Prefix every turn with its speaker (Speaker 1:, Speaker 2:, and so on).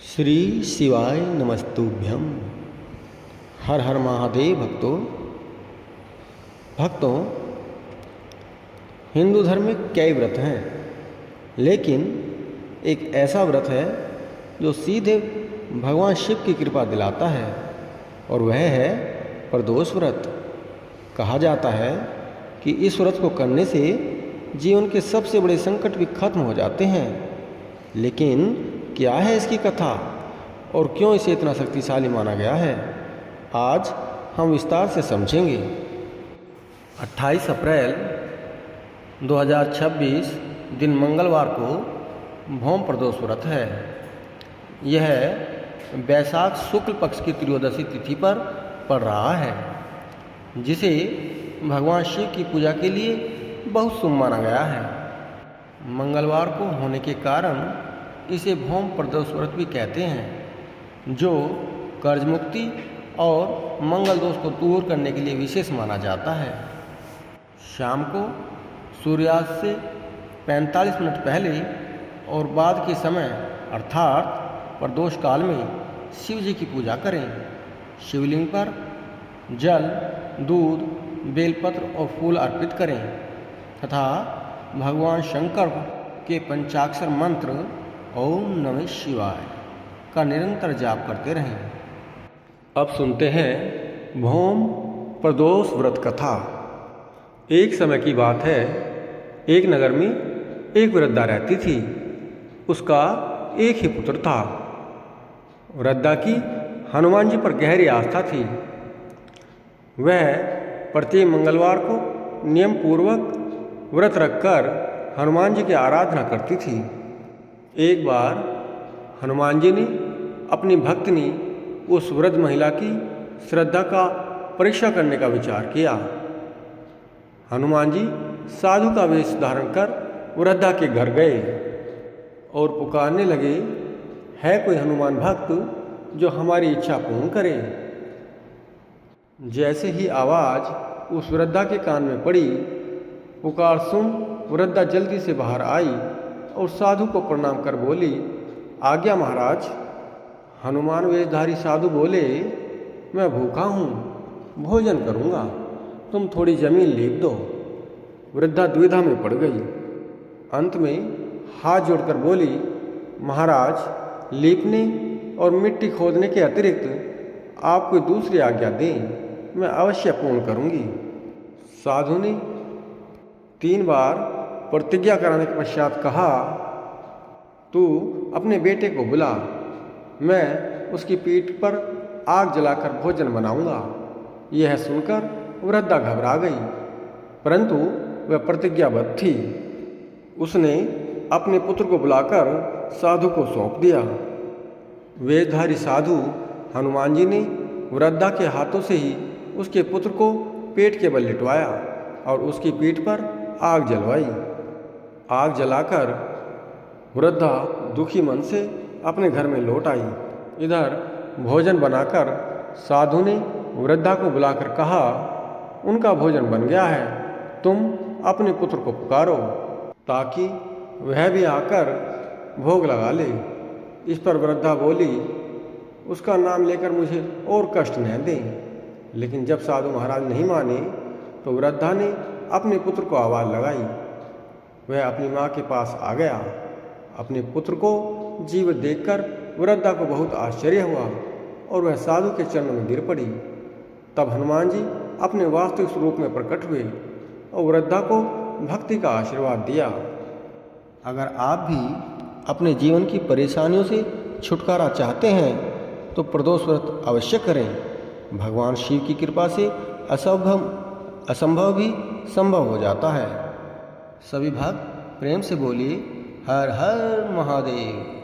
Speaker 1: श्री शिवाय नमस्तुभ्यम। हर हर महादेव। भक्तों, हिंदू धर्म में कई व्रत हैं, लेकिन एक ऐसा व्रत है जो सीधे भगवान शिव की कृपा दिलाता है, और वह है प्रदोष व्रत। कहा जाता है कि इस व्रत को करने से जीवन के सबसे बड़े संकट भी खत्म हो जाते हैं। लेकिन क्या है इसकी कथा और क्यों इसे इतना शक्तिशाली माना गया है, आज हम विस्तार से समझेंगे। 28 अप्रैल 2026 दिन मंगलवार को भौम प्रदोष व्रत है। यह वैशाख शुक्ल पक्ष की त्रयोदशी तिथि पर पड़ रहा है, जिसे भगवान शिव की पूजा के लिए बहुत शुभ माना गया है। मंगलवार को होने के कारण इसे भौम प्रदोष व्रत भी कहते हैं, जो कर्ज मुक्ति और मंगल दोष को दूर करने के लिए विशेष माना जाता है। शाम को सूर्यास्त से 45 मिनट पहले और बाद के समय अर्थात प्रदोष काल में शिव जी की पूजा करें। शिवलिंग पर जल, दूध, बेलपत्र और फूल अर्पित करें तथा भगवान शंकर के पंचाक्षर मंत्र ओम नमः शिवाय का निरंतर जाप करते रहें। अब सुनते हैं भौम प्रदोष व्रत कथा। एक समय की बात है, एक नगर में एक वृद्धा रहती थी। उसका एक ही पुत्र था। वृद्धा की हनुमान जी पर गहरी आस्था थी। वह प्रत्येक मंगलवार को नियम पूर्वक व्रत रखकर हनुमान जी की आराधना करती थी। एक बार हनुमान जी ने अपनी भक्तनी उस वृद्ध महिला की श्रद्धा का परीक्षा करने का विचार किया। हनुमान जी साधु का वेश धारण कर वृद्धा के घर गए और पुकारने लगे, है कोई हनुमान भक्त जो हमारी इच्छा पूर्ण करे। जैसे ही आवाज़ उस वृद्धा के कान में पड़ी, पुकार सुन वृद्धा जल्दी से बाहर आई और साधु को प्रणाम कर बोली, आज्ञा महाराज। हनुमान वेशधारी साधु बोले, मैं भूखा हूँ, भोजन करूँगा, तुम थोड़ी जमीन लीप दो। वृद्धा द्विधा में पड़ गई। अंत में हाथ जोड़कर बोली, महाराज, लीपने और मिट्टी खोदने के अतिरिक्त आप कोई दूसरी आज्ञा दें, मैं अवश्य पूर्ण करूँगी। साधु ने 3 बार प्रतिज्ञा कराने के पश्चात कहा, तू अपने बेटे को बुला, मैं उसकी पीठ पर आग जलाकर भोजन बनाऊंगा। यह सुनकर वृद्धा घबरा गई, परंतु वह प्रतिज्ञाबद्ध थी। उसने अपने पुत्र को बुलाकर साधु को सौंप दिया। वेशधारी साधु हनुमान जी ने वृद्धा के हाथों से ही उसके पुत्र को पेट के बल लिटवाया और उसकी पीठ पर आग जलवाई। आग जलाकर वृद्धा दुखी मन से अपने घर में लौट आई। इधर भोजन बनाकर साधु ने वृद्धा को बुलाकर कहा, उनका भोजन बन गया है, तुम अपने पुत्र को पुकारो ताकि वह भी आकर भोग लगा ले। इस पर वृद्धा बोली, उसका नाम लेकर मुझे और कष्ट न दें। लेकिन जब साधु महाराज नहीं माने तो वृद्धा ने अपने पुत्र को आवाज़ लगाई। वह अपनी माँ के पास आ गया। अपने पुत्र को जीवित देखकर वृद्धा को बहुत आश्चर्य हुआ और वह साधु के चरणों में गिर पड़ी। तब हनुमान जी अपने वास्तविक स्वरूप में प्रकट हुए और वृद्धा को भक्ति का आशीर्वाद दिया। अगर आप भी अपने जीवन की परेशानियों से छुटकारा चाहते हैं तो प्रदोष व्रत अवश्य करें। भगवान शिव की कृपा से असंभव भी संभव हो जाता है। सभी भक्त प्रेम से बोलिए, हर हर महादेव।